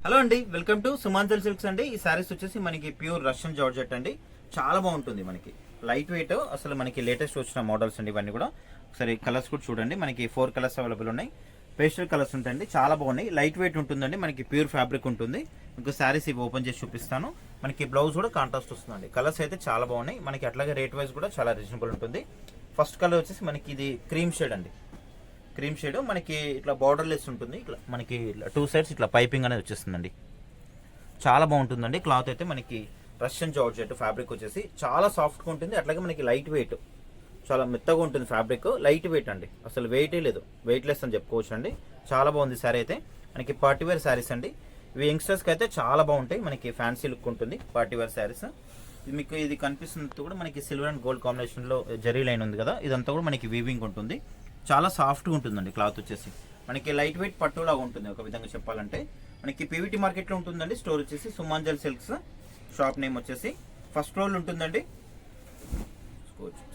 Hello అండి, welcome to సుమాంజల్ silks అండి. ఈ సారీస్ వచ్చేసి మనకి ప్యూర్ రష్యన్ జార్జెట్ అండి. చాలా బాగుంటుంది, మనకి లైట్ వెయిట్. అసలు మనకి లేటెస్ట్ వచ్చిన మోడల్స్ అండి ఇవన్నీ కూడా. ఒకసారి కలర్స్ కూడా చూడండి, మనకి 4 కలర్స్ అవైలబుల్ ఉన్నాయి. పేస్టల్ కలర్స్ ఉంటాయండి, చాలా బాగున్నాయి. లైట్ వెయిట్ ఉంటుందండి, మనకి ప్యూర్ ఫ్యాబ్రిక్ ఉంటుంది. మీకు సారీస్ ఇవి ఓపెన్ చేసి చూపిస్తాను. మనకి బ్లౌజ్ కూడా కాంట్రాస్ట్ వస్తుందండి. కలర్స్ అయితే చాలా బాగున్నాయి మనకి. అట్లాగే రేట్ వైజ్ కూడా చాలా రీజనబుల్ ఉంటుంది. ఫస్ట్ కలర్ వచ్చేసి మనకి ఇది క్రీమ్ షేడ్ అండి. క్రీమ్ షేడ్ మనకి ఇట్లా బార్డర్లెస్ ఉంటుంది. ఇట్లా మనకి 2 సైడ్స్ ఇట్లా పైపింగ్ అనేది వచ్చేస్తుందండి. చాలా బాగుంటుందండి. క్లాత్ అయితే మనకి రష్యన్ జార్జెట్ ఫ్యాబ్రిక్ వచ్చేసి చాలా సాఫ్ట్గా ఉంటుంది. అట్లాగే మనకి లైట్ వెయిట్, చాలా మెత్తగా ఉంటుంది ఫ్యాబ్రిక్. లైట్ వెయిట్ అండి, అసలు వెయిటే లేదు, వెయిట్లెస్ అని చెప్పుకోవచ్చు అండి. చాలా బాగుంది శారీ అయితే. మనకి పార్టీవేర్ శారీస్ అండి ఇవి. యంగ్స్టర్స్కి అయితే చాలా బాగుంటాయి. మనకి ఫ్యాన్సీ లుక్ ఉంటుంది పార్టీవేర్ శారీస్. ఇది మీకు ఇది కనిపిస్తున్నట్టు కూడా మనకి సిల్వర్ అండ్ గోల్డ్ కాంబినేషన్లో జరీ లైన్ ఉంది కదా, ఇదంతా కూడా మనకి వీవింగ్ ఉంటుంది. చాలా సాఫ్ట్గా ఉంటుందండి క్లాత్ వచ్చేసి. మనకి లైట్ వెయిట్ పట్టులాగా ఉంటుంది ఒక విధంగా చెప్పాలంటే. మనకి పీవీటీ మార్కెట్లో ఉంటుందండి. స్టోర్ వచ్చేసి సుమాంజల్ సిల్క్స్. షాప్ నేమ్ వచ్చేసి ఫస్ట్ ఫ్లోర్ ఉంటుందండి.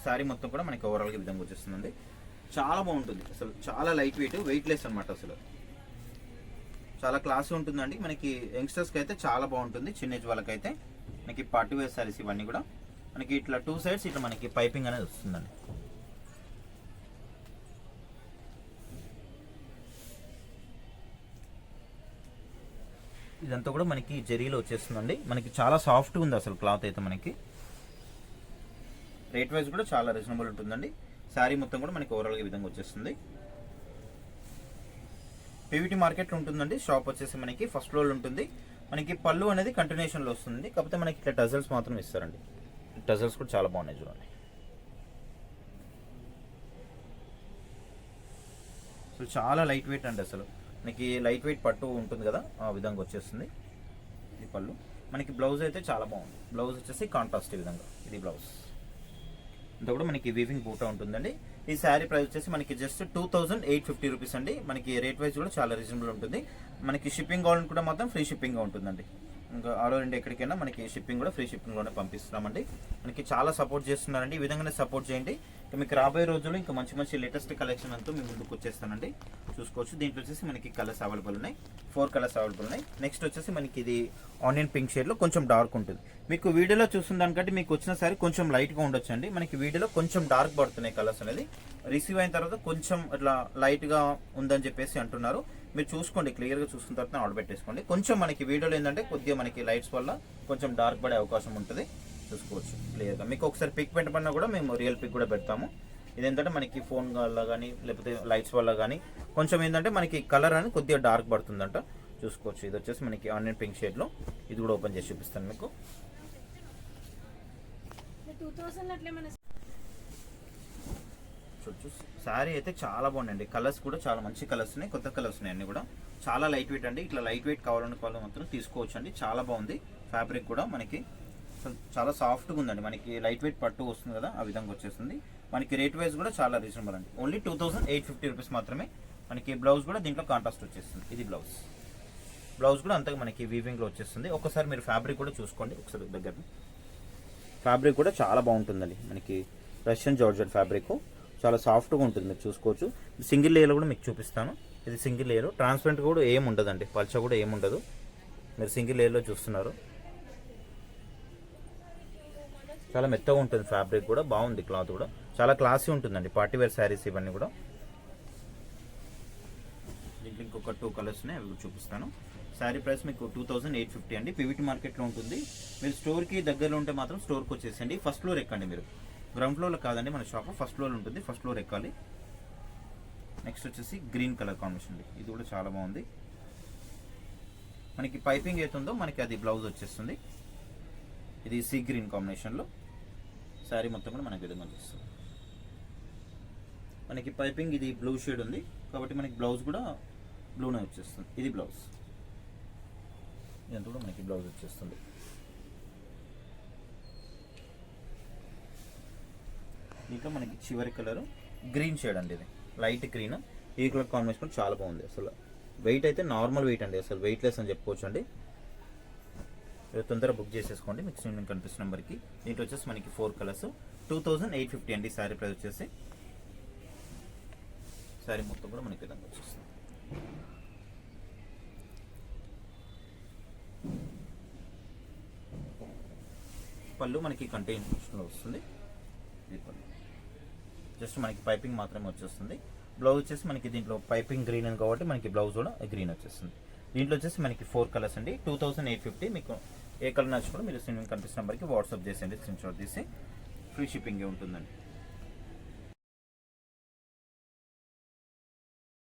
శారీ మొత్తం కూడా మనకి ఓవరాల్గా ఈ విధంగా వచ్చేస్తుందండి. చాలా బాగుంటుంది అసలు, చాలా లైట్ వెయిట్, వెయిట్లెస్ అనమాట. అసలు చాలా క్లాస్ ఉంటుందండి. మనకి యంగ్స్టర్స్కి అయితే చాలా బాగుంటుంది. చిన్న ఏజ్ వాళ్ళకైతే మనకి పార్టీ వేర్ శారీస్ ఇవన్నీ కూడా. మనకి ఇట్లా 2 సైడ్స్ ఇట్లా మనకి పైపింగ్ అనేది వస్తుందండి. ఇదంతా కూడా మనకి జరీలో వచ్చేస్తుందండి. మనకి చాలా సాఫ్ట్గా ఉంది అసలు క్లాత్ అయితే. మనకి రేట్ వైజ్ కూడా చాలా రీజనబుల్ ఉంటుందండి. శారీ మొత్తం కూడా మనకి ఓవరాల్గా ఈ విధంగా వచ్చేస్తుంది. పీవీటీ మార్కెట్లో ఉంటుందండి. షాప్ వచ్చేసి మనకి ఫస్ట్ ఫ్లోర్ ఉంటుంది. మనకి పళ్ళు అనేది కంటిన్యూషన్లో వస్తుంది, కాకపోతే మనకి ఇట్లా టజల్స్ మాత్రం ఇస్తారండి. టజల్స్ కూడా చాలా బాగున్నాయి చూడండి. అసలు చాలా లైట్ వెయిట్ అండి. అసలు మనకి లైట్ వెయిట్ పట్టు ఉంటుంది కదా, ఆ విధంగా వచ్చేస్తుంది. ఇది పళ్ళు. మనకి బ్లౌజ్ అయితే చాలా బాగుంది. బ్లౌజ్ వచ్చేసి కాంట్రాస్ట్ ఈ విధంగా. ఇది బ్లౌజ్ అంతా కూడా మనకి వీవింగ్ బూటా ఉంటుందండి. ఈ శారీ ప్రైస్ వచ్చేసి మనకి జస్ట్ 2850 రూపీస్ అండి. మనకి రేట్ వైజ్ కూడా చాలా రీజనబుల్ ఉంటుంది. మనకి షిప్పింగ్ కావాలని కూడా మాత్రం ఫ్రీ షిప్పింగ్గా ఉంటుందండి. ఇంకా ఆల్ ఓవర్ ఇండియా ఎక్కడికైనా మనకి షిప్పింగ్ కూడా ఫ్రీ షిప్పింగ్లోనే పంపిస్తున్నామండి. మనకి చాలా సపోర్ట్ చేస్తున్నారండి. ఈ విధంగానే సపోర్ట్ చేయండి. మీకు రాబోయే రోజుల్లో ఇంకా మంచి మంచి లేటెస్ట్ కలెక్షన్ అంతా మీ ముందుకు వచ్చేస్తానండి. చూసుకోవచ్చు. దీంట్లో వచ్చేసి మనకి కలర్స్ అవైలబుల్ ఉన్నాయి. 4 కలర్స్ అవైలబుల్ ఉన్నాయి. నెక్స్ట్ వచ్చేసి మనకి ఇది ఆనియన్ పింక్ షేడ్లో కొంచెం డార్క్ ఉంటుంది. మీకు వీడియోలో చూస్తున్న దానికంటే మీకు వచ్చిన సారీ కొంచెం లైట్గా ఉండొచ్చు అండి. మనకి వీడియోలో కొంచెం డార్క్ పడుతున్నాయి కలర్స్ అనేది. రిసీవ్ అయిన తర్వాత కొంచెం ఇట్లా లైట్గా ఉందని చెప్పేసి అంటున్నారు. మీరు చూసుకోండి, క్లియర్గా చూసుకున్న తర్వాత ఆర్డర్ పెట్టేసుకోండి. కొంచెం మనకి వీడియోలో ఏంటంటే కొద్దిగా మనకి లైట్స్ వల్ల కొంచెం డార్క్ పడే అవకాశం ఉంటుంది. చూసుకోవచ్చు క్లియర్గా. మీకు ఒకసారి పిక్ పెట్టమన్నా కూడా మేము రియల్ పిక్ కూడా పెడతాము. ఇదేంటంటే మనకి ఫోన్ వల్ల కానీ లేకపోతే లైట్స్ వల్ల కానీ కొంచెం ఏంటంటే మనకి కలర్ అనేది కొద్దిగా డార్క్ పడుతుందంట. చూసుకోవచ్చు. ఇది వచ్చేసి మనకి ఆనియన్ పింక్ షేడ్లో. ఇది కూడా ఓపెన్ చేసి చూపిస్తాను మీకు. చూడొచ్చు. శారీ అయితే చాలా బాగుందండి. కలర్స్ కూడా చాలా మంచి కలర్స్ ఉన్నాయి, కొత్త కలర్స్ ఉన్నాయి అన్ని కూడా. చాలా లైట్ వెయిట్ అండి. ఇట్లా లైట్ వెయిట్ కావాలనుకోవాలి మాత్రం తీసుకోవచ్చు అండి. చాలా బాగుంది ఫ్యాబ్రిక్ కూడా. మనకి చాలా సాఫ్ట్గా ఉందండి. మనకి లైట్ వెయిట్ పట్టు వస్తుంది కదా, ఆ విధంగా వచ్చేస్తుంది. మనకి రేట్ వైజ్ కూడా చాలా రీజనబుల్ అండి. ఓన్లీ 2850 రూపీస్ మాత్రమే. మనకి బ్లౌజ్ కూడా దీంట్లో కాంట్రాస్ట్ వచ్చేస్తుంది. ఇది బ్లౌజ్. బ్లౌజ్ కూడా అంతగా మనకి వీవింగ్లో వచ్చేస్తుంది. ఒకసారి మీరు ఫ్యాబ్రిక్ కూడా చూసుకోండి ఒకసారి దగ్గర. ఫ్యాబ్రిక్ కూడా చాలా బాగుంటుందండి. మనకి రష్యన్ జార్జెట్ ఫ్యాబ్రిక్ చాలా సాఫ్ట్గా ఉంటుంది. మీరు చూసుకోవచ్చు. సింగిల్ లేయర్ కూడా మీకు చూపిస్తాను. ఇది సింగిల్ లేయర్. ట్రాన్స్పరెంట్ కూడా ఏమి ఉండదండి, పల్చ కూడా ఏముండదు. మీరు సింగిల్ లేయర్లో చూస్తున్నారు. చాలా మెత్తగా ఉంటుంది ఫ్యాబ్రిక్ కూడా. బాగుంది క్లాత్ కూడా. చాలా క్లాసీ ఉంటుందండి. పార్టీవేర్ శారీస్ ఇవన్నీ కూడా. దీంట్లో ఇంకొక 2 కలర్స్ ఉన్నాయి, అవి చూపిస్తాను. శారీ ప్రైస్ మీకు 2850 అండి. పీవీటీ మార్కెట్లో ఉంటుంది. మీరు స్టోర్కి దగ్గరలో ఉంటే మాత్రం స్టోర్కి వచ్చేసండి. ఫస్ట్ ఫ్లోర్ ఎక్కండి మీరు. గ్రౌండ్ ఫ్లోర్లో కాదండి మన షాప్, ఫస్ట్ ఫ్లోర్ ఉంటుంది. ఫస్ట్ ఫ్లోర్ ఎక్కాలి. నెక్స్ట్ వచ్చేసి గ్రీన్ కలర్ కాంబినేషన్ అండి. ఇది కూడా చాలా బాగుంది. మనకి పైపింగ్ అవుతుందో మనకి అది బ్లౌజ్ వచ్చేస్తుంది. ఇది సీ గ్రీన్ కాంబినేషన్లో శారీ మొత్తం కూడా మనకి విధంగా వచ్చేస్తుంది. మనకి పైపింగ్ ఇది బ్లూ షేడ్ ఉంది కాబట్టి మనకి బ్లౌజ్ కూడా బ్లూనే వచ్చేస్తుంది. ఇది బ్లౌజ్. ఇదంతా కూడా మనకి బ్లౌజ్ వచ్చేస్తుంది. దీంట్లో మనకి చివరి కలర్ గ్రీన్ షేడ్ అండి. ఇది లైట్ గ్రీన్. ఈ కలర్ కాంబినేషన్ చాలా బాగుంది. అసలు వెయిట్ అయితే నార్మల్ వెయిట్ అండి, అసలు వెయిట్లెస్ అని చెప్పుకోవచ్చు అండి. తొందరగా బుక్ చేసేసుకోండి మీకు స్క్రీన్ కనిపిస్తున్న నెంబర్కి. దీంట్లో వచ్చేసి మనకి 4 కలర్స్. 2850 అండి శారీ ప్రైస్ వచ్చేసి. శారీ మొత్తం కూడా మనకి విధంగా వచ్చేస్తుంది. పళ్ళు మనకి కంటిన్యూషన్లో వస్తుంది. ఇది పళ్ళు జస్ట్ మనకి పైపింగ్ మాత్రమే వచ్చేస్తుంది. బ్లౌజ్ వచ్చేసి మనకి దీంట్లో పైపింగ్ గ్రీన్ ఉంది కాబట్టి మనకి బ్లౌజ్ కూడా గ్రీన్ వచ్చేస్తుంది. దీంట్లో వచ్చేసి మనకి 4 కలర్స్ అండి. 2850. మీకు ఏ కలర్ నచ్చుకుంటే మీరు స్క్రీన్ కనిపిస్తున్న నెంబర్కి వాట్సాప్ చేసేయండి. స్క్రీన్ షాట్ తీసి ఫ్రీ షిప్పింగ్ ఉంటుందండి.